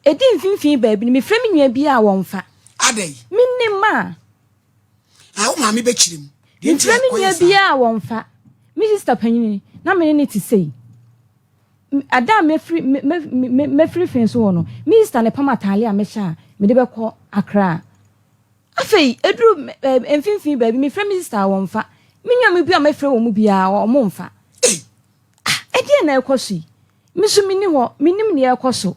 Edin finfin baby me frɛ me nua bi a wonfa. Adai. Minni ma. Ah, ma me be chirim. Me frɛ me nua bi a wonfa. Me sister panyin na me ne ti sei. Ada me free fin so no. Me sister ne pam atale a me sha me de bɛkɔ Accra. Afei edru finfin baby me frɛ me sister wonfa. Me nua me bi a me frɛ wo mu bia o mo mfa. Edi na ekoso. Me so mini ho, minim ne ekoso.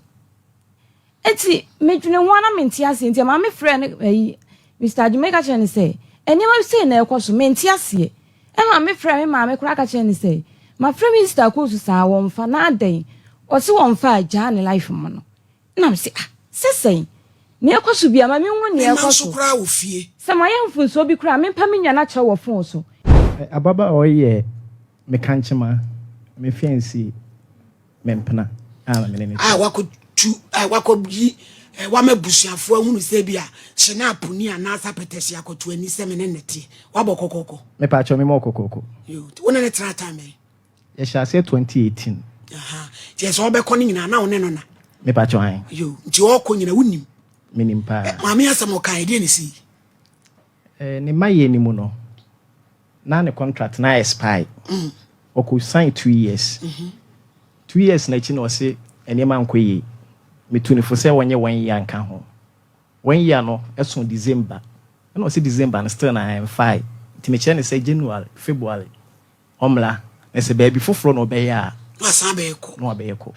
Eti medwene ho na menti ase nti ma me frɛ ne Mr. Jamaica chen say enema say na ekoso menti ase e ma me frɛ me ma me kura ka chen say ma frɛ Mr. Kosu sa won fa na adan o se won fa agya ne life mo no na me say sesɛn ne ekoso bia ma me hu ne ekoso kura wo fie se ma ye mfunso bi kura me pa me nya na kyerɛ wo fon so ababa oye me kanchema me fiancy mempena ala me ne wakobi wa mabusuafo ahunu se bia hyena apuni anasa petesi akoto ani se me ne nete wabokokoko me pa cho me mokokoko yo wona ne trata me ye sha say 2018 aha je so obekọ ni nyina na wona no na me pa cho han yo nti okọ nyina wunim minim pa ma me asem kan ide ne si ne maye ni mu no na ne contract na expire oku sign 2 years 2 years na chi no se enema nkoyi metuni fo se wonye 1 year anka ho 1 year no eso December no se December no still na am 5 ti me chere ne se January February omla na se baby foforo no be ya no asan be eko no be eko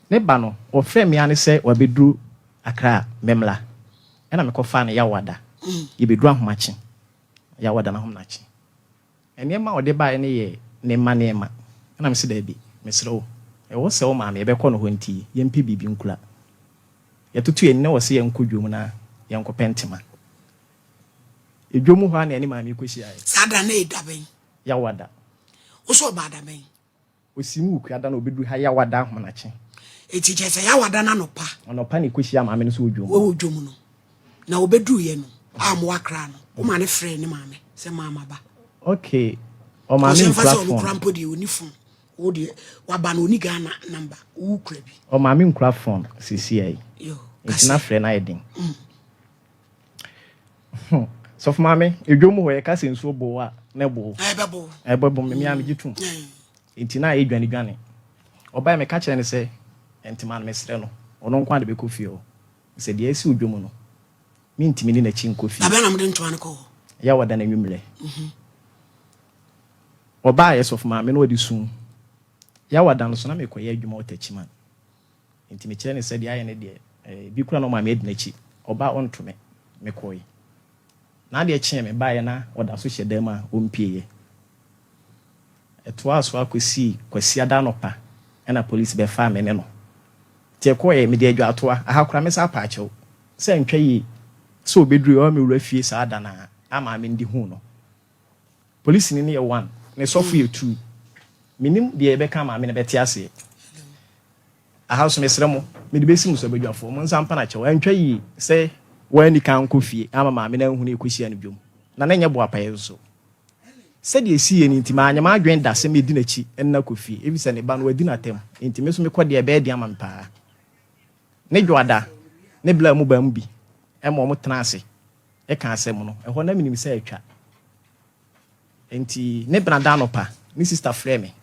ne ba no o frɛ me ane se wabedru Accra memla ena me ko fa na ya wada ye bedru ahomache ya wada na homache enema o de ba ne ye ne ma ena me se da bi me sero e wo se o ma me be ko no ho nti ye mpe bibi nkula ye tutu ye ne wo se ye nkodwom na ye nkopentima edwom ho na ani ma me koshi aye sada na edaben ya wada wo so ba da ben osimu kuada na obedu ha ya wada homache eti je se ya wada na no pa ne koshi ama me no so odwom wo odwom no na obedu ye no am Accra no wo ma ne frɛ ne ma me se mama ba okay o ma me platform di onifon wo de waba na oni Ghana number wo kura bi o ma me nkura phone CCI yo na frɛ na edin so for mama edwom ho ye ka se nso bo a na bo bebo me am gitum enti na edwane oba me ka kire ne se entima na mesre no ono nkwa de be kofi o se de esi odwom no mi ntimi ni na chi nkofi aba na mde ntwa ne ko ya wada na nwumle oba ye so for mama no odi sun ya wada no so na me koye adwuma otachima enti me kire ne se de aye ne de bi kura no mama edi na chi oba ontome me koye na de kye me ba ye na oda so hyeda ma ompieye eto aso akosi kwasi ada no pa na police be fa me ne no tie koye me de adwa atoa aha kura me sa pa achew se ntwa yi so obedru o me wura fie sa ada na ama me ndi hu no police ni ye 1 ne sofu ye 2 minim de e be ka ma me ne beti ase aha so me sremo me de besi muso badwafo mo nsampa na achew antwa yi se wani kan kofie ama ma me na hu ne ekosia no dwom na na nye bo apaye so se de esi ye ni ntima anya ma adwen da se me di na chi enna kofie ebisa ne ba no wadi na tem ntime so me kode e be de ama mpa ne dwada ne bla mu ba mu bi e mo tena ase e kan asem no e ho na minim se atwa enti ne brada no pa ni sister frɛ me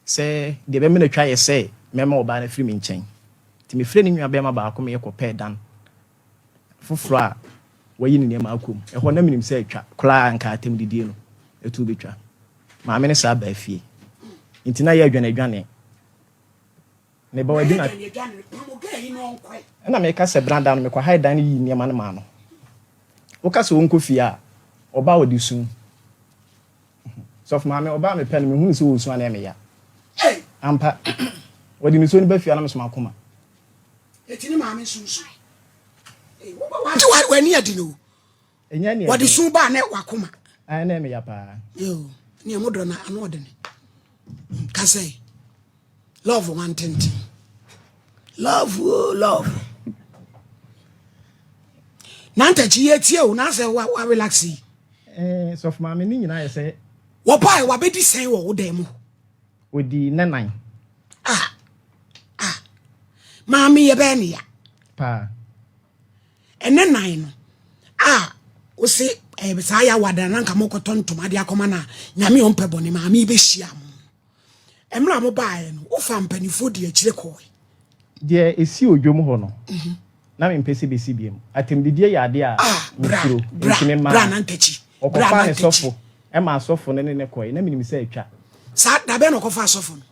se de be me na twa ye se me ma oba na firi me nkyɛn ti me frɛ ni nwa be ma ba ko me yekɔpɛ dan foforo a wayi ne ma akom e ho na minim se atwa kla anka atem didie no etu betwa ma me ne sa ba afie enti na ye adwane ne ba wadi na na me ka se branda no me kwa hide dan yi ne ma no ma no wo ka se wonko fie a oba wodi sun so for me oba me pen me hu se wo sun na me ya ampa wodi ni so ni ba fie na me so makoma eti ni ma me sunsu wa ni adino enya ni wodi sun ba na wakoma ai na me ya pa yo ni amodro na ano de ni ka say love one thing love nanta chi etie o na say wa relax so for me ni nyina ye say wo pai wa bedi sen wo dem odi nanan Mami ye be ne ya. Pa. Ene nan no. O se sa ya wada na nka mokoto ntoma de akoma na nyame ompe bone mami be hia mo. Emra mo baaye no, wo fa mpanifo de akire ko. De esi odwom ho no. Na me mpese be si biem. Atemdidie ya ade a bra na ntachi. Okofa ne sofo. E ma sofo ne koy. Na minim se atwa. Sa da be no kofa sofo no.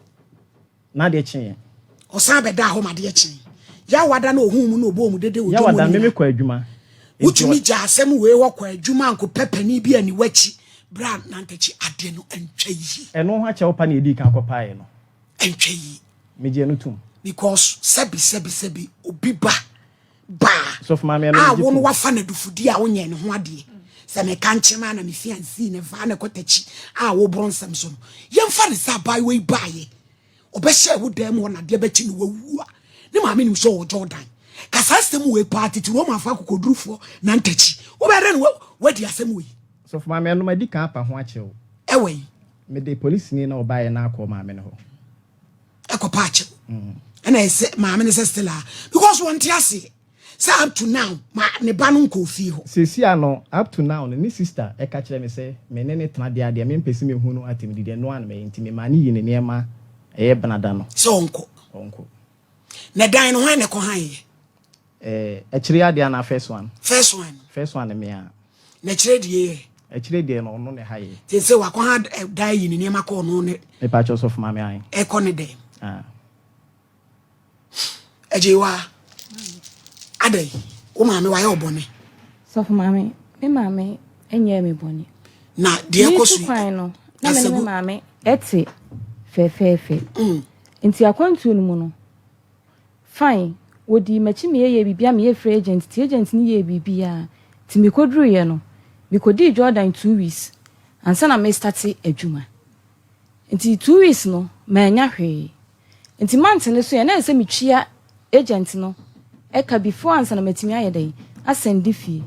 Na de kyen. O sa be da ho ma de kyen. Ya wada na ohun mu no obo mu dede odwom. Ya wada me kwa adwuma. Utumi ja asem we wo kwa adwuma nko pepani bi ani wachi. Bra na ntachi ade no antwa yi. Eno ho acha opa na edi kan kopae no. Antwa yi. Meje no tum. Because sebi obi ba. So for mama no wo no wafa na dufudi a wonye ne ho ade. Se me kan chema na me fiancé ne fa na kotachi wo bronsam so no. Yemfa ne sa bai we baaye. Obehye wo dem wo na de bechi no wawu a. Ne ma me nim so wo Jordan. Kasa asem we party ti wo ma fa kokodurufo na ntachi. Wo be re no wadi asem we. So for mama no madi kan apa ho ache wo. Ewe. Me de police ni na obaye na akọ mama ne ho. Ekopa ache. And I say mama ne still because one tiase. Say up to now, ne banon ko fi ho. Sesi ano up to now ne sister e ka kire me say me ne tena de ade me mpesi me hu no atemdi de no an me ntimi ma ne yi ne niema e benada no. So onko. Ne dan no han ne ko han ye. E kire ade na first one. First one me a. Ne kire de ye. E kire de no no ne ha ye. Te say wa ko han dan yi ne niema ko no ne. Me pa cho so for mama an. E ko ne de. Ejewa. Adai, o maame wa ye obone. So for maame, me maame enye me bone. Na de ekosu. No. Na me maame eti fe. Nti akwantu no mu no. Fine, wodi machi me ye bibia me ye free agent, ti agent ni ye bibia. Ti me kodru ye no. Me kodi Jordan 2 weeks. Ansa na me start adwuma. Nti 2 weeks no, ma anya hwe. Nti month ne so ye na se me twia agent no. Eka before ansa na metimi ayedai asendi fie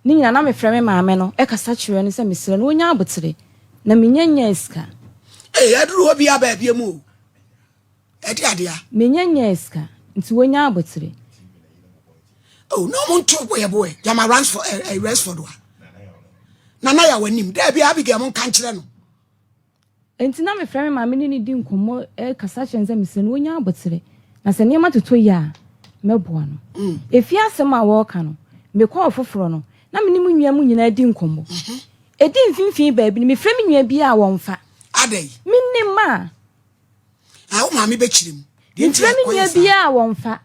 ni nyina na me frɛ me maame no eka sa kyerɛ no sɛ mesrɛ no onya abotere na menyanya iska aduru obi aba bia mu edi adea menyanya iska nti onya abotere oh no muntu boy jama runs for a rest for do na ya wanim da bia abiga mon kan kyerɛ no nti na me frɛ me maame ni di nkomo eka sa kyerɛ sɛ mesrɛ no onya abotere na sɛ niema toto ya meboa no efi asem a wo ka no me kwa ofoforo no na me nim nwia mu nyina di nkombo edi mfimfin baabi ni me frɛ me nwia bia a wonfa adai me nim ma wo ma me bekirim me frɛ me nwia bia a wonfa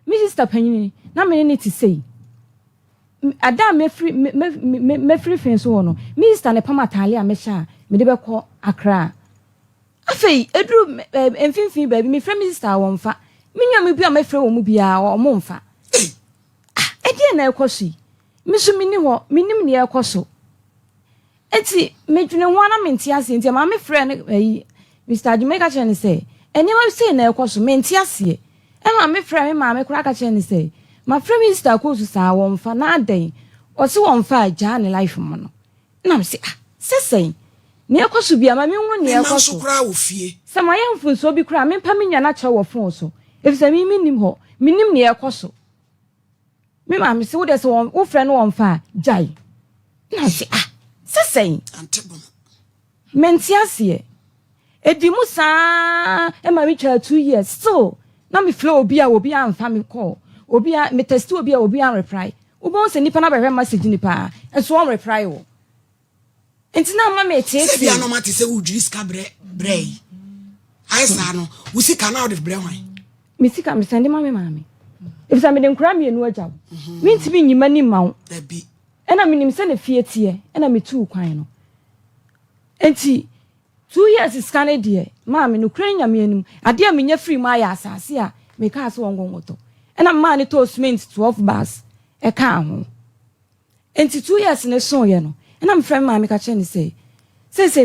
me sister panyini na me ne ti sei ada me free fin so no me sister ne pama tale a me sha me de bekɔ Accra afei edru mfimfin baabi me frɛ me sister a wonfa minya me bia me frɛ wo mu bia o mo mfa edi na ekosi mi so mini ho minim ne ekoso enti medwene ho na menti ase enti ma me frɛ ne Mr. Jamaica chen say eni ma say na ekoso menti ase e ma me frɛ me ma me kura ka chen say ma frɛ Mr. Kosu sa wo mfa na adan o se wo mfa agya ne life mo no na me say sesei ne ekoso bia ma me hu ne ekoso so kura wo fie sama yemfu so bi kura me pa me nya na kye wo fon so efisa mi nim ho minim ne ekoso me ma me se wo de se wo frɛ no wo mfa jai na se sesei antebon menti ase edi mu saa e ma me twa 2 years still na me flow obi a mfa me call obi a me test obi a reply obo se nipa na be message nipa enso on reply wo enti na ma me tie se bia no mate se wo dwiri ska brei aisa no wo sika na wo de brei hwan me sika me sende ma me maame efisa me de nkura me enu agyaw me ntimi nyima ni mawo da bi ena me nim se na fie tie ena me tu kwan no enti 2 years scan de maame no kura nya me enum ade a me nya free ma ya asase a me ka so wongongoto ena ma ne to cement 12 bars e ka ho enti 2 years ne so ye no ena me frɛ maame ka kye ne say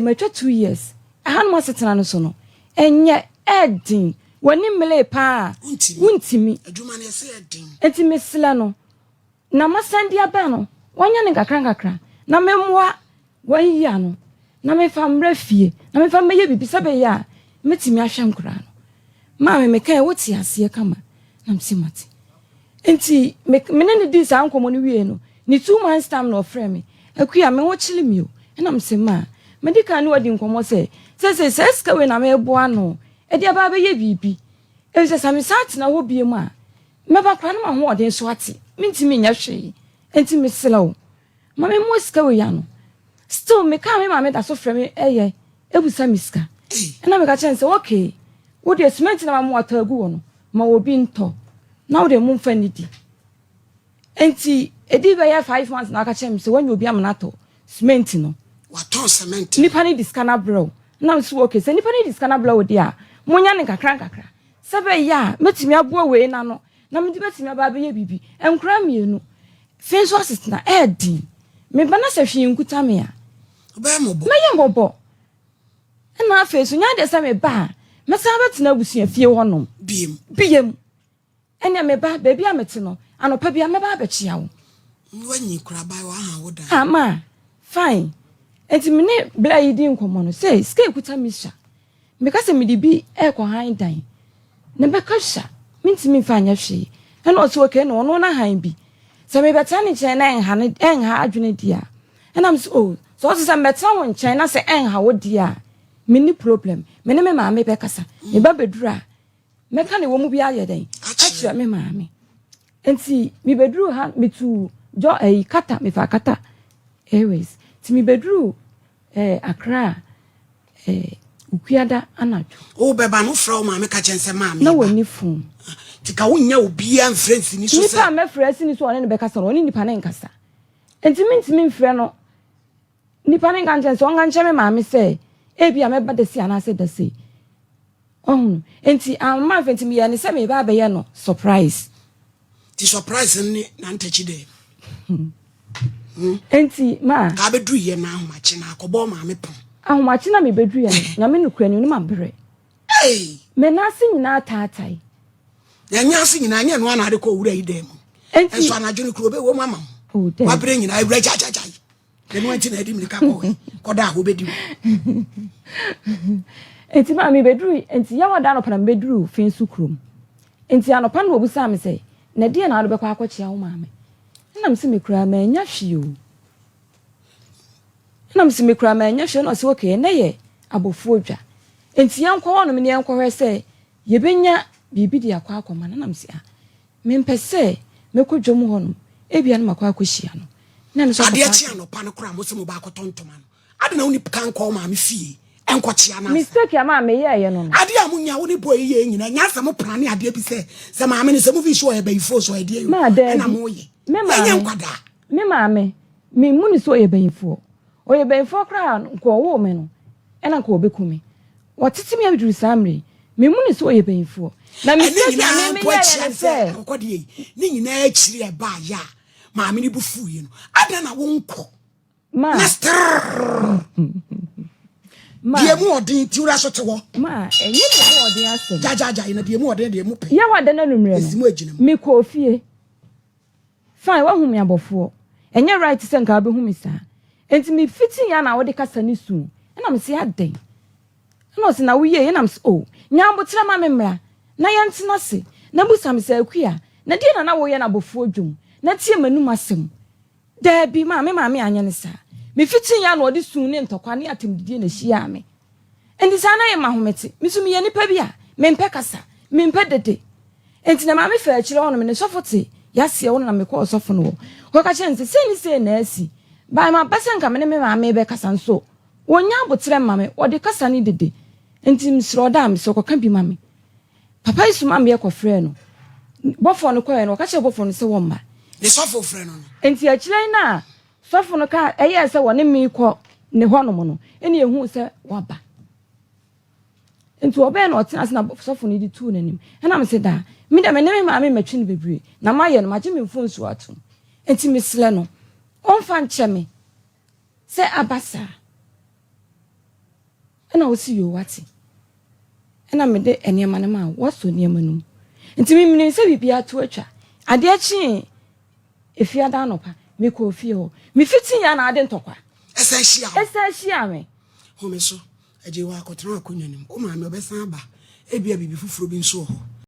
matwa 2 years aha no setena no so no enye edin wani mele pa untimi adwuma ne se edin enti mesla no na masandi aba no wanya ne kakra na memmoa wanya no na me fa mra fie na me fa meye bibisa be ya metimi ahwe nkura no ma me kai woti ase kama nam si mate enti me ne di sa ankomo no wie no ni 2 months time no frɛ me akuya me ho chile mi o nam se ma medical no wadi nkomo se ska we na me boa no e dia ba be ye bibi e se sami sat na wo bie mu a me ba kra na ma ho ode so ate mintimi nya hwe enti me selaw ma me mo ska we ya no still me ka me ma me da so frɛ me eye ebusa miska na me ka chen se okay wo de cement na ma mo atagu wo no ma wo bi nto na wo de mu mfa nidi enti edi be ya 5 months na ka chen se wanyo bi amna to cement no waton cement nipa ni diskana bro na so okay se nipa ni diskana bro dia munya ne kakra sebe ya metimi aboa we na no na me di betimi aba be ye bibi enkura mienu fenso assist na edi me bana se hwe nkuta me ya ba mobo me ye mobo na afeso nya de se me ba me sa betina abusua fie honom biem ene me ba baby amete no anopa bia me ba abechia wo wanyi kura ba wa ha woda ama fine enti me ne bla yidi nkomo no say ska ekuta misha me ka se me di bi e ko han dan ne be ka sha mintimi fa anya hwe ene o so okay no ono na han bi se me beta ne chen na enha adwene dia enam so so se beta won chen na se enha wo dia mini problem me ne me ma me be kasa me ba bedura me ka ne wo mu bi aye den achi me ma me enti mi beduru ha me tu jo kata me fa kata airways ti mi beduru Accra ukuada anadwo o beba no fra o ma me ka chense ma me na wani fun ti ka wonya obi an friends ni so se nipa me frɛ si ni so one ne be kasa no ni nipa ne nkasa enti mi frɛ no nipa ne nka chense on ga nche me ma me se ebi a me ba de si ana se de se enti amma fenti mi ya ne se me ba be ye no surprise ti surprise ni na ntachi de enti ma ka be dru ye na ahomachi na akobo ma me pon ahomachi na me bedru ye na me nukura ni ma bere me na se nyina taatai ya nya se nyina nya no ana ade ko wura yi dem enti enso anadwo ni kuro be wo mama wa bere nyina wura jajaja de no enti na edi mi ka ko da ho be di enti ma me bedru enti ya wada no pa na me bedru fin su krom enti anopa no obusa me se na die na ado be kwa akochia wo ma me na mse me kura ma nya hwe o na mse me kura ma nya hwe no se okay na ye abofu odwa enti yankọ wono me ne yankọ hwe se ye benya bibi dia kwa akoma na mse a me mpese me kodwom hono ebia na makwa akohia no na me so ade achi anopa no kura mo se mo ba akotontoma no ade na woni kan ko ma me fie enkochia na mistake ya ma me ye no ade amunya woni boy ye nyina nya se mo plane ade bi se ma me ne se mo fi so e ba ifo so ade yo na mo ye me maame me muni so ye benfo o ye benfo kra ko wo me no ena ko obekumi watiti me abiduru samre me muni so ye benfo na me se ya me ye se ko de ni nyina akiri e ba ya maame ni bufu ye no ada na wo nko ma die mu odin ti ura so te wo ma enye die mu odin asem jajaja ina die mu odin de mu pe ya wada na numre no me ko fie fine wa hu me abofo enye right se nka be hu me sa enti me fitin ya na wo de kasa ni su na me se aden na se na wo ye na me o nyambo tira ma me mra na ya ntina se na busa me se akua na die na wo ye na abofo dwum na tie manum asem da bi ma me anya ne sa me fitin ya na wo de su ne ntokwa ne atemdidie na hia me enti sa na ye mahomete me su me ye nipa bi a me mpe kasa me mpe dede enti na ma me fa akire wono me ne sofote yasi wona na me ko osofo no wo ka chense se na asi ba ma pese nka me ma me be kasa nso wonya abotre ma me wo de kasa ni dede enti msro da me so ko ka bi ma me papa isu ma me ye ko frɛ no bofo no ko ye no ka che bofo no se wo mba ne sofo frɛ no enti akire na sofo no ka eye se wo ne me ko ne ho no mo no eni ehu se waba enti obe na otena se na sofo no di tu nanim na me se da me da me ne ma me matwi ne bebre na ma ye no ma je me mfo nsu ato enti mesle no onfa nche me se abasa na wo si yo wati na me de enema ne ma wo so niema num enti me mini se bibia to atwa ade achi efia da no pa me ko fie ho me fitin ya na ade ntokwa esa me ho me so aje wa akotena akonya nim o ma me obesan ba ebia bibi fufuro bi nso ho